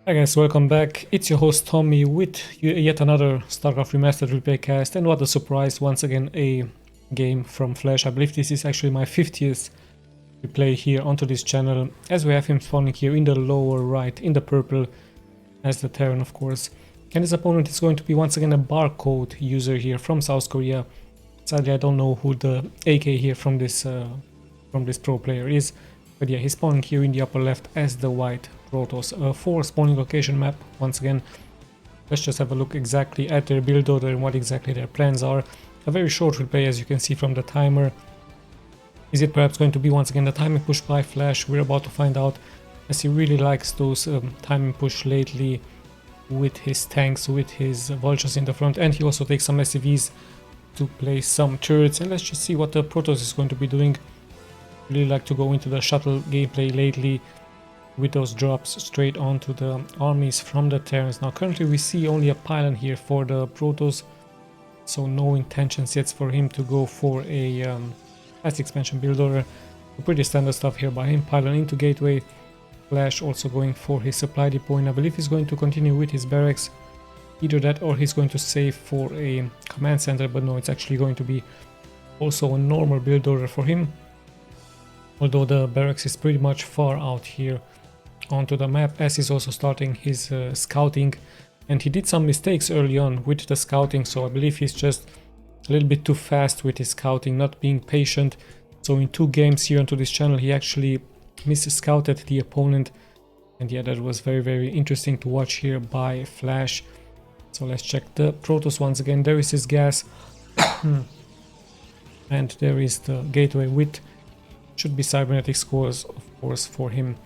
Hi guys, welcome back. It's your host Tommy with yet another Starcraft Remastered replay cast, and what a surprise, once again a game from Flash. I believe this is actually my 50th replay here onto this channel, as we have him spawning here in the lower right, in the purple, as the Terran of course. And his opponent is going to be once again a barcode user here from South Korea. Sadly I don't know who the AK here from this pro player is, but yeah, he's spawning here in the upper left as the white Protoss. 4 spawning location map once again. Let's just have a look exactly at their build order and what exactly their plans are. A very short replay, as you can see from the timer. Is it perhaps going to be once again the timing push by Flash? We're about to find out, as he really likes those timing push lately with his tanks, with his vultures in the front, and he also takes some SCVs to place some turrets. And let's just see what the Protoss is going to be doing. Really like to go into the shuttle gameplay lately, with those drops straight onto the armies from the Terrans. Now currently we see only a pylon here for the Protoss, so no intentions yet for him to go for a fast expansion build order. Pretty standard stuff here by him. Pylon into gateway, Flash also going for his supply depot, and I believe he's going to continue with his barracks. Either that or he's going to save for a command center, but no, it's actually going to be also a normal build order for him, although the barracks is pretty much far out here onto the map, as he's also starting his scouting. And he did some mistakes early on with the scouting, so I believe he's just a little bit too fast with his scouting, not being patient. So in 2 games here onto this channel he actually mis-scouted the opponent, and yeah, that was very interesting to watch here by Flash. So let's check the Protoss once again. There is his gas and there is the gateway with should be cybernetic scores of course for him.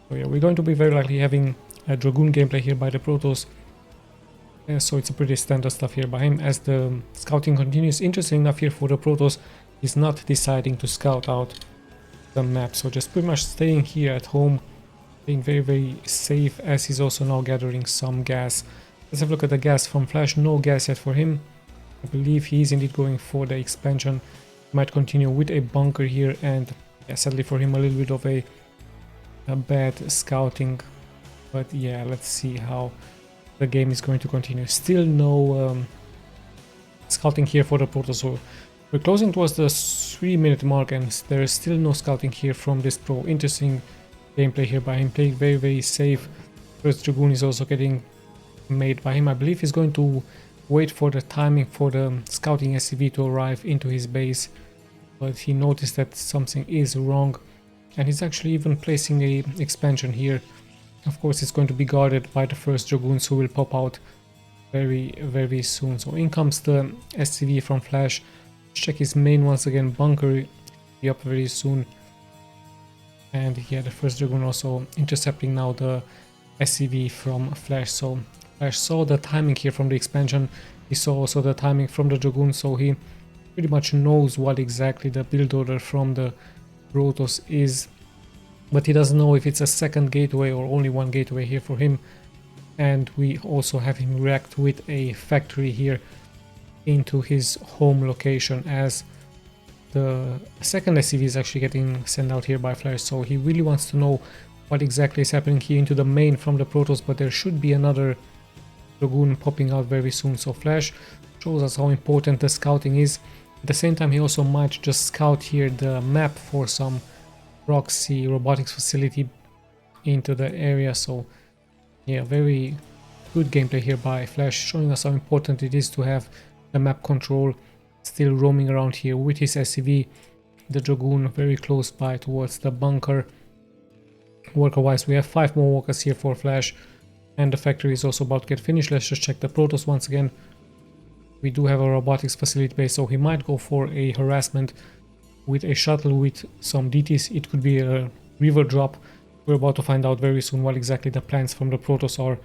So yeah, we're going to be very likely having a Dragoon gameplay here by the Protoss. So it's a pretty standard stuff here by him as the scouting continues. Interesting enough here for the Protoss, he's not deciding to scout out the map, so just pretty much staying here at home, being very safe, as he's also now gathering some gas. Let's have a look at the gas from Flash. No gas yet for him. I believe he's indeed going for the expansion. Might continue with a bunker here, and yeah, sadly for him a little bit of a bad scouting, but yeah, let's see how the game is going to continue. Still no scouting here for the Protoss, so we're closing towards the 3-minute mark and there is still no scouting here from this pro. Interesting gameplay here by him, playing very safe. First Dragoon is also getting made by him. I believe he's going to wait for the timing for the scouting SCV to arrive into his base, but he noticed that something is wrong, and he's actually even placing a expansion here. Of course it's going to be guarded by the first Dragoons, who will pop out very soon. So in comes the SCV from Flash. Check his main once again. Bunker be up very soon, and yeah, the first Dragoon also intercepting now the SCV from Flash. So Flash saw the timing here from the expansion, he saw also the timing from the Dragoon, so he pretty much knows what exactly the build order from the Protoss is, but he doesn't know if it's a second gateway or only one gateway here for him. And we also have him react with a factory here into his home location, as the second SCV is actually getting sent out here by Flash. So he really wants to know what exactly is happening here into the main from the Protoss, but there should be another Dragoon popping out very soon. So Flash shows us how important the scouting is. At the same time he also might just scout here the map for some proxy robotics facility into the area. So yeah, very good gameplay here by Flash, showing us how important it is to have the map control. Still roaming around here with his SCV, the Dragoon very close by towards the bunker. Worker wise we have 5 more walkers here for Flash, and the factory is also about to get finished. Let's just check the Protoss once again. We do have a robotics facility base, so he might go for a harassment with a shuttle with some DTs. It could be a river drop. We're about to find out very soon what exactly the plans from the Protoss are.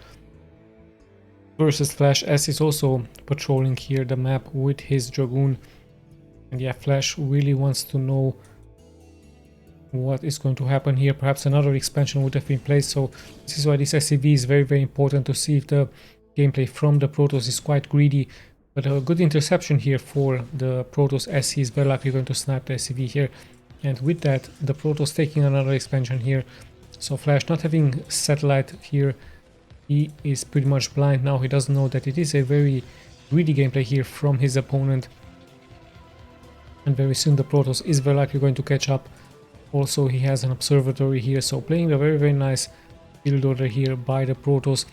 Versus Flash, as he's also patrolling here the map with his Dragoon. And yeah, Flash really wants to know what is going to happen here. Perhaps another expansion would have been placed, so this is why this SCV is very important, to see if the gameplay from the Protoss is quite greedy. But a good interception here for the Protoss, as he's very likely going to snipe the SCV here. And with that, the Protoss taking another expansion here. So Flash not having satellite here he is pretty much blind now. He doesn't know that it is a very greedy gameplay here from his opponent. And very soon the Protoss is very likely going to catch up. Also, he has an observatory here, so playing a very nice build order here by the Protoss.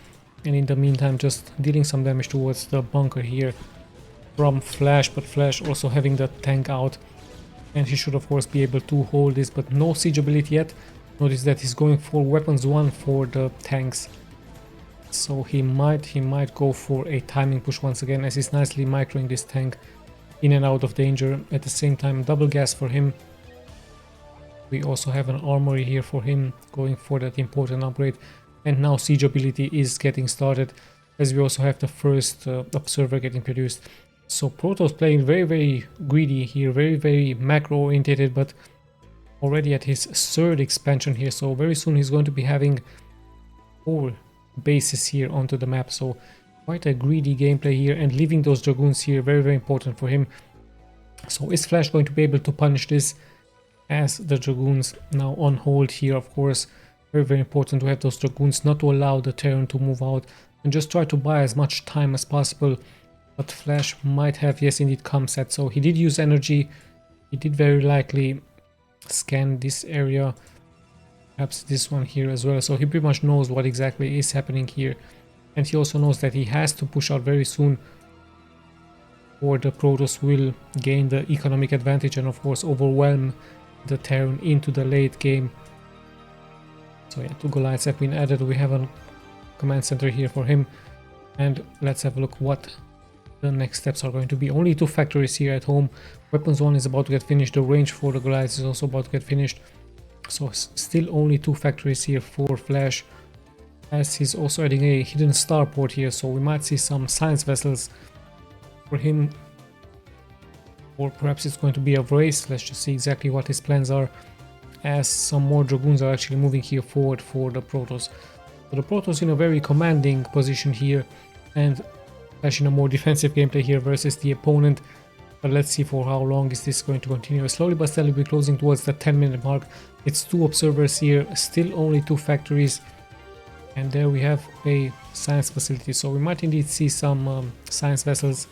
And in the meantime, just dealing some damage towards the bunker here from Flash, but Flash also having the tank out. And he should of course be able to hold this, but no siege ability yet. Notice that he's going for weapons 1 for the tanks. So he might go for a timing push once again, as he's nicely microing this tank in and out of danger. At the same time, double gas for him. We also have an armory here for him, going for that important upgrade. And now siege ability is getting started, as we also have the first observer getting produced. So Protoss playing very greedy here, very macro orientated, but already at his 3rd expansion here. So very soon he's going to be having 4 bases here onto the map. So quite a greedy gameplay here, and leaving those dragoons here very important for him. So is Flash going to be able to punish this, as the dragoons now on hold here? Of course, very important to have those dragoons, not to allow the Terran to move out, and just try to buy as much time as possible. But Flash might have, yes indeed, ComSat. So he did use energy. He did very likely scan this area, perhaps this one here as well. So he pretty much knows what exactly is happening here, and he also knows that he has to push out very soon, or the Protoss will gain the economic advantage and of course overwhelm the Terran into the late game. So yeah, 2 Goliaths have been added. We have a command center here for him, and let's have a look what the next steps are going to be. Only 2 factories here at home. Weapons 1 is about to get finished. The range for the Goliaths is also about to get finished. So still only 2 factories here for Flash, as he's also adding a hidden starport here. So we might see some science vessels for him, or perhaps it's going to be a race. Let's just see exactly what his plans are, as some more dragoons are actually moving here forward for the Protoss. So the Protoss in a very commanding position here, and Flash in a more defensive gameplay here versus the opponent. But let's see for how long is this going to continue. Slowly but steadily we're closing towards the 10-minute mark. It's 2 observers here, still only 2 factories, and there we have a science facility. So we might indeed see some science vessels.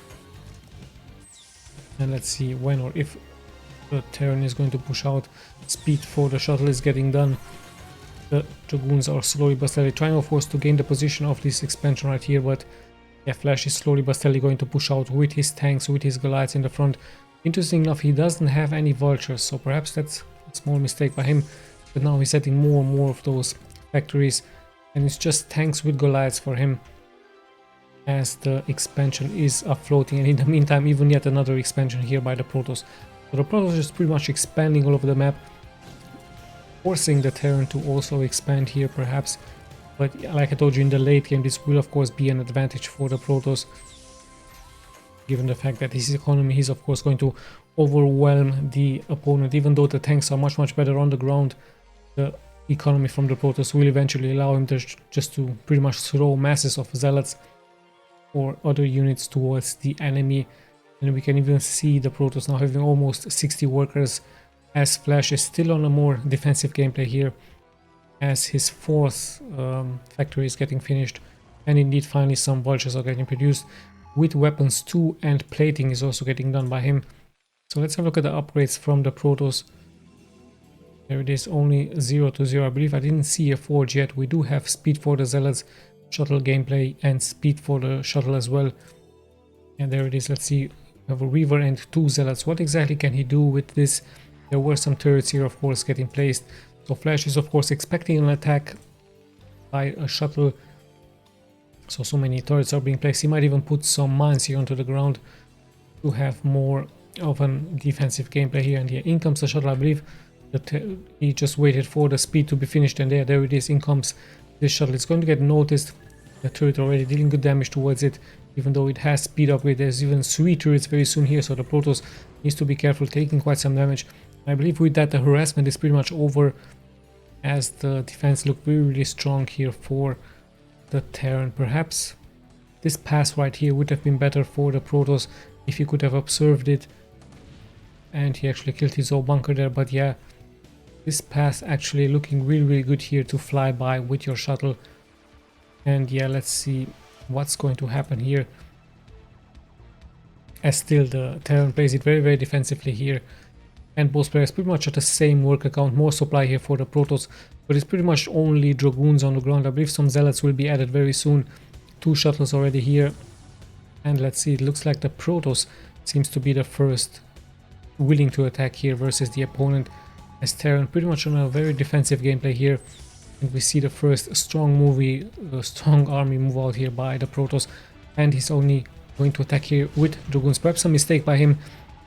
And let's see when or if the Terran is going to push out. Speed for the shuttle is getting done. The dragoons are slowly but steadily trying of course to gain the position of this expansion right here, but yeah, Flash is slowly but steadily going to push out with his tanks, with his Goliaths in the front. Interesting enough, he doesn't have any vultures, so perhaps that's a small mistake by him, but now he's setting more and more of those factories, and it's just tanks with Goliaths for him, as the expansion is floating. And in the meantime, even yet another expansion here by the Protoss. So the Protoss is pretty much expanding all over the map, forcing the Terran to also expand here perhaps. But like I told you, in the late game this will of course be an advantage for the Protoss, given the fact that his economy is of course going to overwhelm the opponent. Even though the tanks are much better on the ground, the economy from the Protoss will eventually allow him to just to pretty much throw masses of zealots or other units towards the enemy. And we can even see the Protoss now having almost 60 workers, as Flash is still on a more defensive gameplay here, as his 4th factory is getting finished, and indeed finally some vultures are getting produced, with weapons 2 and plating is also getting done by him. So let's have a look at the upgrades from the Protoss. There it is, only 0 to 0. I believe I didn't see a forge yet. We do have speed for the zealots, shuttle gameplay, and speed for the shuttle as well. And there it is. Let's see, we have a Reaver and 2 zealots. What exactly can he do with this? There were some turrets here of course getting placed. So Flash is of course expecting an attack by a shuttle. So many turrets are being placed. He might even put some mines here onto the ground to have more of a defensive gameplay here. And here in comes the shuttle. I believe that he just waited for the speed to be finished, and there it is. In comes this shuttle. It's going to get noticed. The turret already dealing good damage towards it, even though it has speed upgrade. There's even 3 turrets very soon here, so the Protoss needs to be careful, taking quite some damage. I believe with that the harassment is pretty much over, as the defense looked really strong here for the Terran. Perhaps this pass right here would have been better for the Protoss if he could have observed it, and he actually killed his own bunker there. But yeah, this pass actually looking really good here to fly by with your shuttle. And yeah, let's see what's going to happen here. As still the Terran plays it very defensively here. And both players pretty much at the same work account. More supply here for the Protoss, but it's pretty much only Dragoons on the ground. I believe some Zealots will be added very soon. 2 shuttles already here. And let's see, it looks like the Protoss seems to be the first willing to attack here versus the opponent, as Terran pretty much on a very defensive gameplay here. And we see the first strong army move out here by the Protoss, and he's only going to attack here with Dragoons. Perhaps a mistake by him.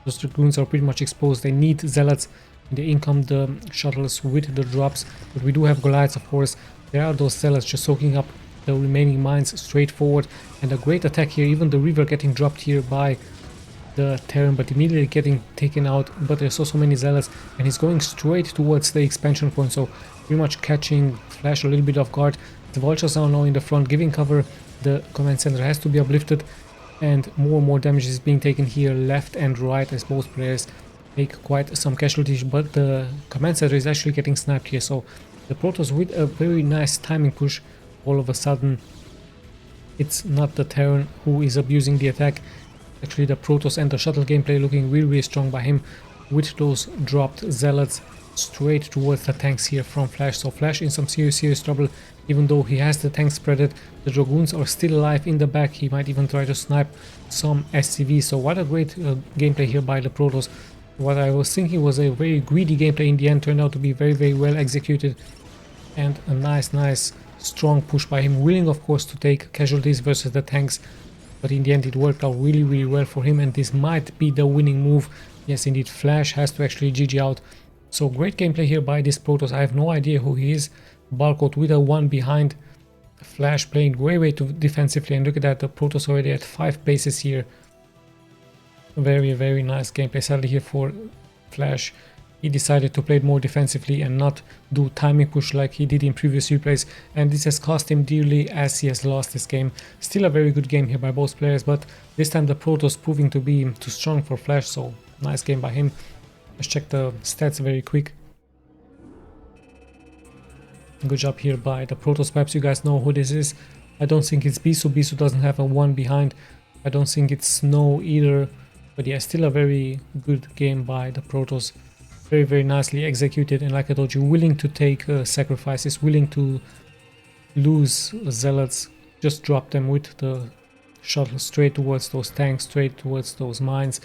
Those Dragoons are pretty much exposed. They need Zealots, and they income the shuttles with the drops. But we do have Goliaths, of course. There are those Zealots just soaking up the remaining mines straight forward, and a great attack here. Even the Reaver getting dropped here by the Terran, but immediately getting taken out. But there's so many Zealots, and he's going straight towards the expansion point, so pretty much catching Flash a little bit off guard. The Vultures are now in the front, giving cover. The command center has to be uplifted, and more damage is being taken here left and right as both players take quite some casualties. But the command center is actually getting sniped here, so the Protoss with a very nice timing push. All of a sudden, it's not the Terran who is abusing the attack. Actually, the Protoss and the shuttle gameplay looking really strong by him, with those dropped Zealots straight towards the tanks here from Flash. So Flash in some serious trouble, even though he has the tanks spreaded. The Dragoons are still alive in the back. He might even try to snipe some SCV. So what a great gameplay here by the Protoss. What I was thinking was a very greedy gameplay in the end turned out to be very well executed, and a nice strong push by him, willing of course to take casualties versus the tanks. But in the end it worked out really well for him, and this might be the winning move. Yes, indeed, Flash has to actually GG out. So great gameplay here by this Protoss. I have no idea who he is. Barcode with a 1 behind. Flash playing way too defensively, and look at that, the Protoss already at 5 bases here. Very nice gameplay. Sadly here for Flash, he decided to play it more defensively and not do timing push like he did in previous replays, and this has cost him dearly as he has lost this game. Still a very good game here by both players, but this time the Protoss proving to be too strong for Flash, so nice game by him. Let's check the stats very quick. Good job here by the Protoss. Perhaps you guys know who this is. I don't think it's Bisu. Bisu doesn't have a 1 behind. I don't think it's Snow either, but yeah, still a very good game by the Protoss. Very nicely executed, and like I told you, willing to take sacrifices, willing to lose Zealots, just drop them with the shuttle straight towards those tanks, straight towards those mines,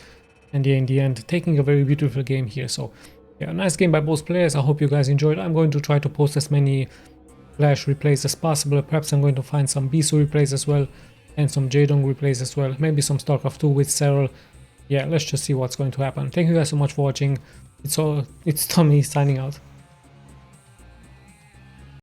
and yeah, in the end taking a very beautiful game here. So yeah, nice game by both players. I hope you guys enjoyed. I'm going to try to post as many Flash replays as possible. Perhaps I'm going to find some Bisu replays as well, and some Jaedong replays as well, maybe some Starcraft 2 with SERRAL. Yeah, let's just see what's going to happen. Thank you guys so much for watching. It's Tommy signing out.